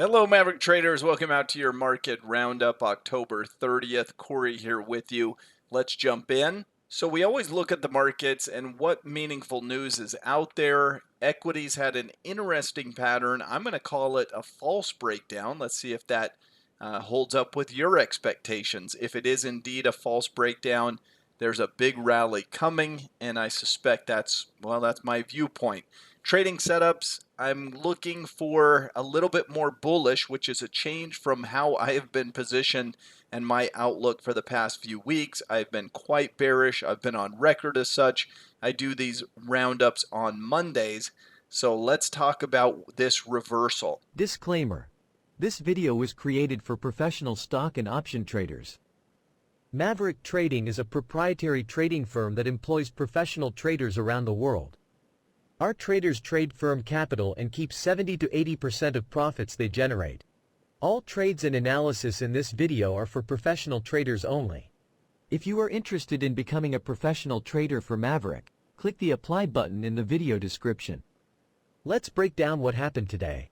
Hello, Maverick traders. Welcome out to your market roundup, October 30th. Corey here with you. Let's jump in. So we always look at the markets and what meaningful news is out there. Equities had an interesting pattern. I'm going to call it a false breakdown. Let's see if that holds up with your expectations. If it is indeed a false breakdown, there's a big rally coming, and I suspect that's my viewpoint. Trading setups, I'm looking for a little bit more bullish, which is a change from how I have been positioned and my outlook for the past few weeks. I've been quite bearish. I've been on record as such. I do these roundups on Mondays. So let's talk about this reversal. Disclaimer. This video was created for professional stock and option traders. Maverick Trading is a proprietary trading firm that employs professional traders around the world. Our traders trade firm capital and keep 70 to 80% of profits they generate. All trades and analysis in this video are for professional traders only. If you are interested in becoming a professional trader for Maverick, click the apply button in the video description. Let's break down what happened today.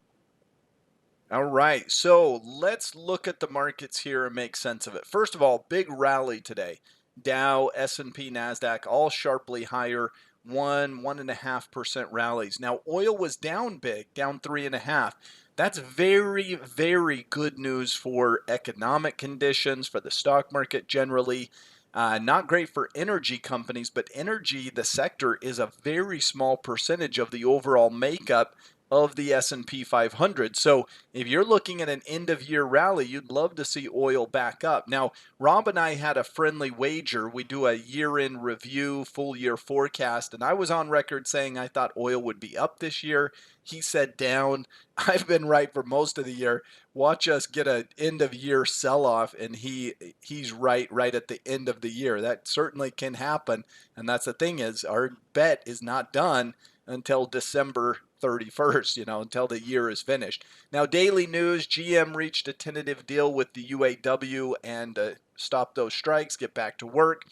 All right, so let's look at the markets here and make sense of it. First of all, big rally today. Dow, S&P, NASDAQ, all sharply higher. 1.5% rallies. Now, oil was down big, down 3.5%. That's very, very good news for economic conditions, for the stock market generally. Not great for energy companies, but energy, the sector, is a very small percentage of the overall makeup of the S&P 500. So if you're looking at an end-of-year rally, you'd love to see oil back up. Now, Rob and I had a friendly wager. We do a year-end review, full-year forecast, and I was on record saying I thought oil would be up this year. He said down. I've been right for most of the year. Watch us get an end-of-year sell-off, and he's right at the end of the year. That certainly can happen, and that's the thing is our bet is not done until December 31st, until the year is finished. Now, daily news, GM reached a tentative deal with the UAW and stop those strikes, get back to work.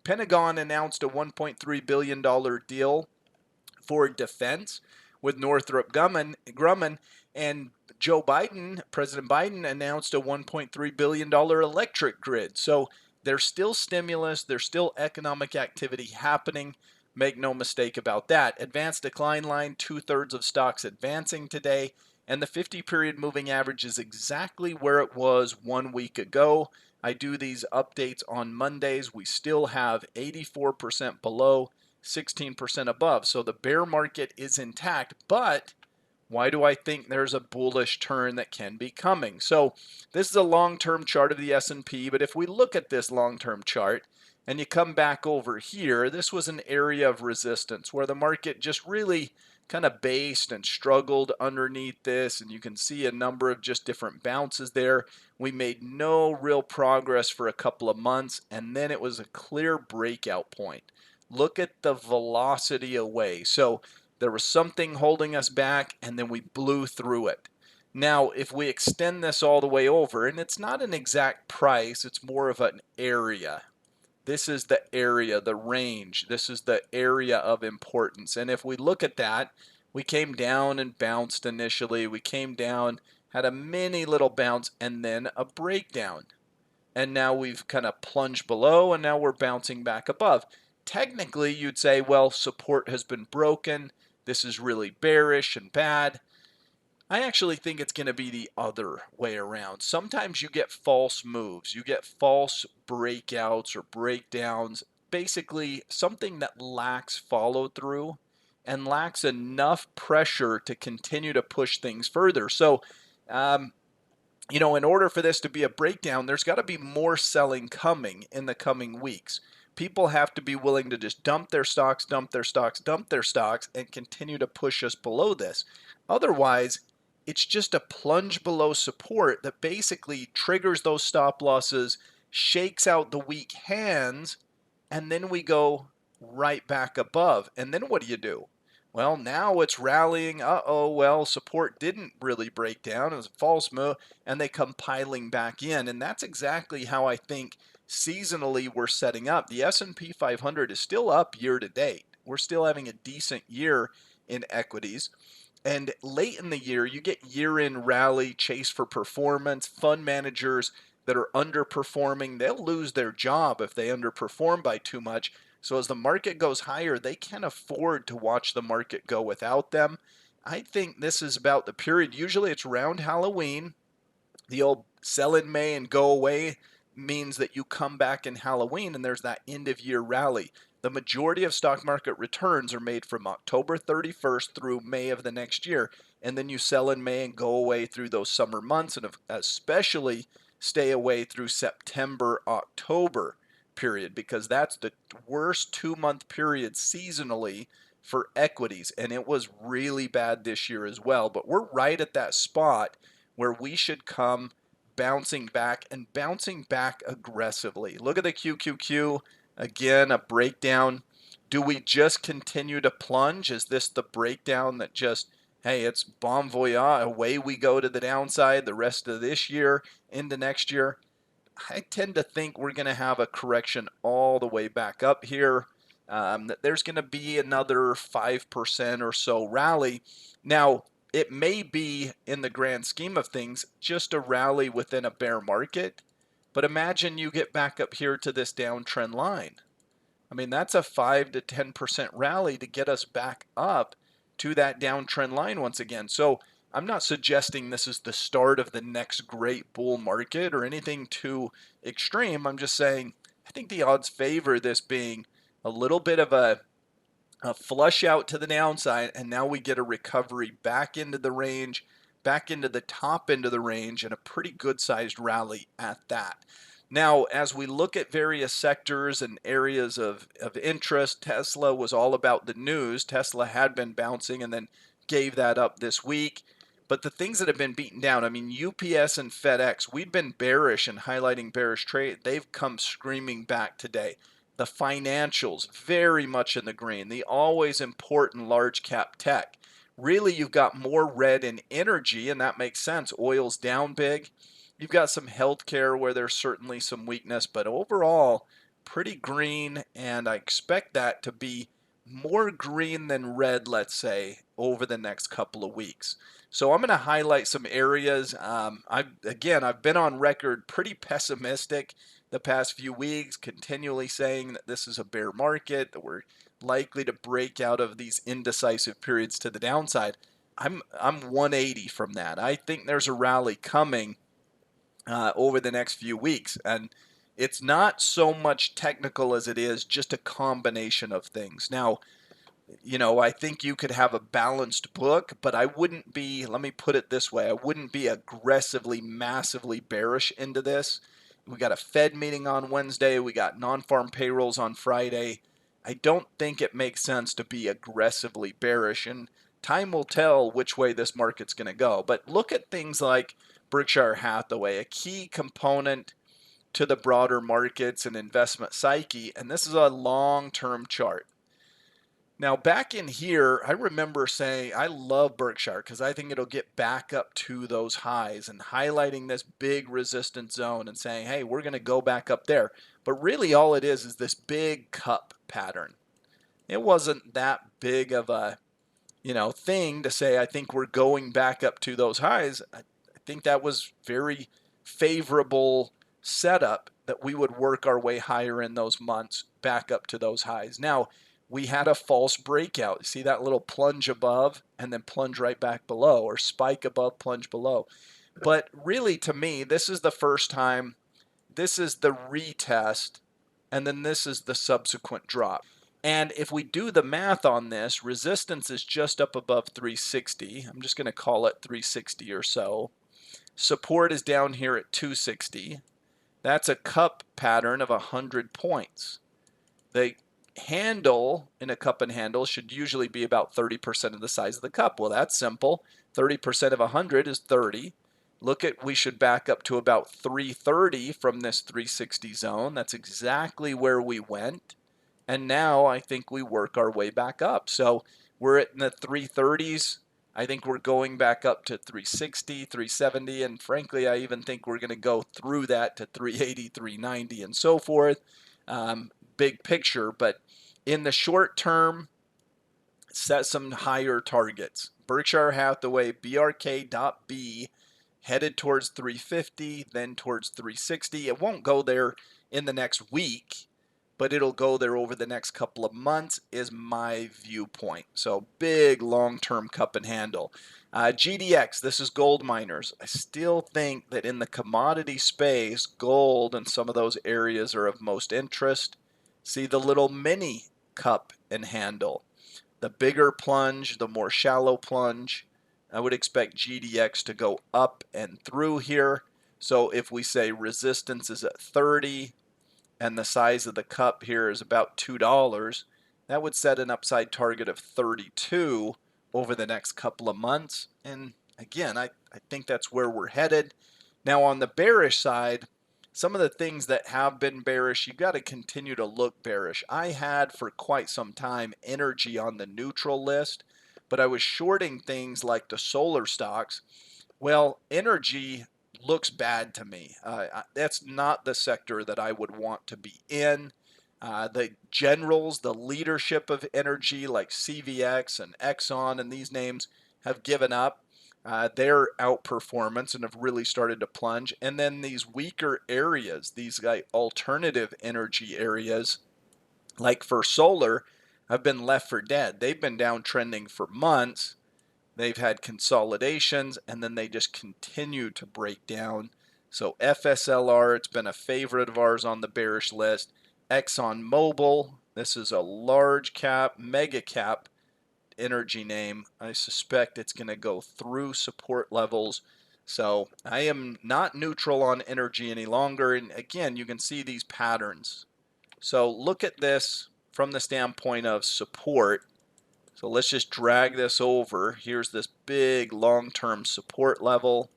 Pentagon announced a $1.3 billion deal for defense with Northrop Grumman, and President Biden announced a $1.3 billion electric grid. So there's still stimulus, there's still economic activity happening. Make no mistake about that. Advanced decline line, 2/3 of stocks advancing today, and the 50-period moving average is exactly where it was 1 week ago. I do these updates on Mondays. We still have 84% below, 16% above. So the bear market is intact, but why do I think there's a bullish turn that can be coming? So this is a long-term chart of the S&P, but if we look at this long-term chart, and you come back over here, this was an area of resistance where the market just really kind of based and struggled underneath this, and you can see a number of just different bounces there. We made no real progress for a couple of months, and then it was a clear breakout point. Look at the velocity away. So there was something holding us back, and then we blew through it. Now, if we extend this all the way over, and it's not an exact price, it's more of an area. This is the area, the range. This is the area of importance. And if we look at that, we came down and bounced initially. We came down, had a mini little bounce, and then a breakdown. And now we've kind of plunged below, and now we're bouncing back above. Technically, you'd say, well, support has been broken. This is really bearish and bad. I actually think it's going to be the other way around. Sometimes you get false moves. You get false breakouts or breakdowns. Basically, something that lacks follow through and lacks enough pressure to continue to push things further. So, in order for this to be a breakdown, there's got to be more selling coming in the coming weeks. People have to be willing to just dump their stocks, and continue to push us below this. Otherwise, it's just a plunge below support that basically triggers those stop losses, shakes out the weak hands, and then we go right back above. And then what do? Well, now it's rallying. Well, support didn't really break down. It was a false move, and they come piling back in. And that's exactly how I think seasonally we're setting up. The S&P 500 is still up year to date. We're still having a decent year in equities. And late in the year, you get year-end rally, chase for performance, fund managers that are underperforming, they'll lose their job if they underperform by too much. So as the market goes higher, they can't afford to watch the market go without them. I think this is about the period. Usually it's around Halloween. The old sell in May and go away means that you come back in Halloween and there's that end of year rally. The majority of stock market returns are made from October 31st through May of the next year. And then you sell in May and go away through those summer months, and especially stay away through September, October period, because that's the worst 2 month period seasonally for equities. And it was really bad this year as well. But we're right at that spot where we should come bouncing back and bouncing back aggressively. Look at the QQQ. Again, a breakdown. Do we just continue to plunge? Is this the breakdown that just, hey, it's bon voyage, away we go to the downside the rest of this year into next year? I tend to think we're going to have a correction all the way back up here. That there's going to be another 5% or so rally. Now, it may be, in the grand scheme of things, just a rally within a bear market. But imagine you get back up here to this downtrend line. I mean, that's a 5 to 10% rally to get us back up to that downtrend line once again. So I'm not suggesting this is the start of the next great bull market or anything too extreme. I'm just saying I think the odds favor this being a little bit of a flush out to the downside, and now we get a recovery back into the range, back into the top end of the range, and a pretty good sized rally at that. Now, as we look at various sectors and areas of interest, Tesla was all about the news. Tesla had been bouncing and then gave that up this week. But the things that have been beaten down, I mean, UPS and FedEx, we'd been bearish and highlighting bearish trade. They've come screaming back today. The financials, very much in the green. The always important large cap tech. Really, you've got more red in energy, and that makes sense. Oil's down big. You've got some healthcare where there's certainly some weakness, but overall, pretty green, and I expect that to be more green than red, let's say, over the next couple of weeks. So I'm going to highlight some areas. I've been on record pretty pessimistic the past few weeks, continually saying that this is a bear market, that we're likely to break out of these indecisive periods to the downside. I'm 180 from that. I think there's a rally coming over the next few weeks. And it's not so much technical as it is just a combination of things. Now, I think you could have a balanced book, but I wouldn't be, let me put it this way, I wouldn't be aggressively, massively bearish into this. We got a Fed meeting on Wednesday. We got non-farm payrolls on Friday. I don't think it makes sense to be aggressively bearish, and time will tell which way this market's going to go. But look at things like Berkshire Hathaway, a key component to the broader markets and investment psyche, and this is a long-term chart. Now, back in here, I remember saying I love Berkshire because I think it'll get back up to those highs and highlighting this big resistance zone and saying, hey, we're going to go back up there. But really all it is this big cup pattern. It wasn't that big of a thing to say, I think we're going back up to those highs. I think that was very favorable setup that we would work our way higher in those months back up to those highs. Now, we had a false breakout. See that little plunge above and then plunge right back below, or spike above, plunge below. But really, to me, this is the first time, this is the retest, and then this is the subsequent drop. And if we do the math on this, resistance is just up above 360. I'm just going to call it 360 or so. Support is down here at 260. That's a cup pattern of 100 points. The handle in a cup and handle should usually be about 30% of the size of the cup. Well, that's simple. 30% of 100 is 30. Look at, we should back up to about 330 from this 360 zone. That's exactly where we went. And now I think we work our way back up. So we're in the 330s. I think we're going back up to 360, 370, and frankly, I even think we're going to go through that to 380, 390, and so forth. Big picture, but in the short term, set some higher targets. Berkshire Hathaway, BRK.B, headed towards 350, then towards 360. It won't go there in the next week, but it'll go there over the next couple of months is my viewpoint. So big long-term cup and handle. GDX, this is gold miners. I still think that in the commodity space, gold and some of those areas are of most interest. See the little mini cup and handle. The bigger plunge, the more shallow plunge. I would expect GDX to go up and through here. So if we say resistance is at 30 and the size of the cup here is about $2, that would set an upside target of 32 over the next couple of months. And again, I think that's where we're headed. Now on the bearish side, some of the things that have been bearish, you've got to continue to look bearish. I had for quite some time energy on the neutral list, but I was shorting things like the solar stocks. Well, energy looks bad to me. That's not the sector that I would want to be in. The generals, the leadership of energy like CVX and Exxon and these names have given up their outperformance and have really started to plunge. And then these weaker areas, these like alternative energy areas, like for solar, have been left for dead. They've been downtrending for months. They've had consolidations and then they just continue to break down. So FSLR, it's been a favorite of ours on the bearish list. ExxonMobil, this is a large cap, mega cap energy name. I suspect it's going to go through support levels. So I am not neutral on energy any longer. And again, you can see these patterns. So look at this from the standpoint of support. So let's just drag this over. Here's this big long-term support level.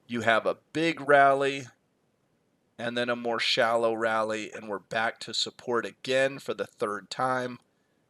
You have a big rally and then a more shallow rally, and we're back to support again for the third time.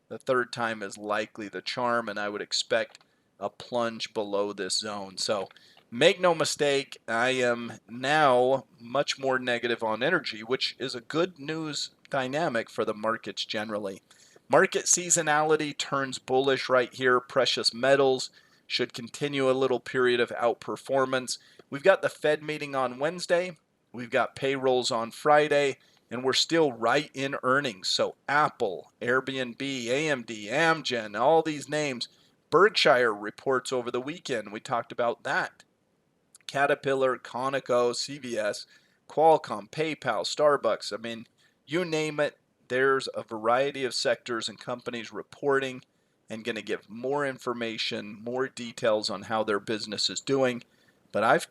The third time is likely the charm, and I would expect a plunge below this zone. So make no mistake, I am now much more negative on energy, which is a good news dynamic for the markets generally. Market seasonality turns bullish right here. Precious metals should continue a little period of outperformance. We've got the Fed meeting on Wednesday. We've got payrolls on Friday, and we're still right in earnings. So Apple, Airbnb, AMD, Amgen, all these names. Berkshire reports over the weekend. We talked about that. Caterpillar, Conoco, CVS, Qualcomm, PayPal, Starbucks. I mean, you name it, there's a variety of sectors and companies reporting and going to give more information, more details on how their business is doing. But I've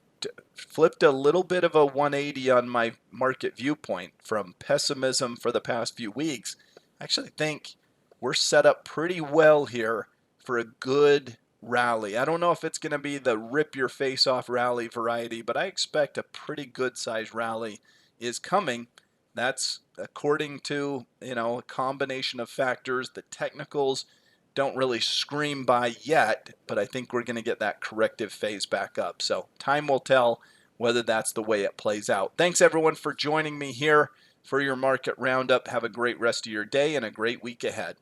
flipped a little bit of a 180 on my market viewpoint from pessimism for the past few weeks. I actually think we're set up pretty well here for a good rally. I don't know if it's going to be the rip your face off rally variety, but I expect a pretty good size rally is coming. That's according to, a combination of factors. The technicals don't really scream by yet, but I think we're going to get that corrective phase back up. So time will tell whether that's the way it plays out. Thanks everyone for joining me here for your market roundup. Have a great rest of your day and a great week ahead.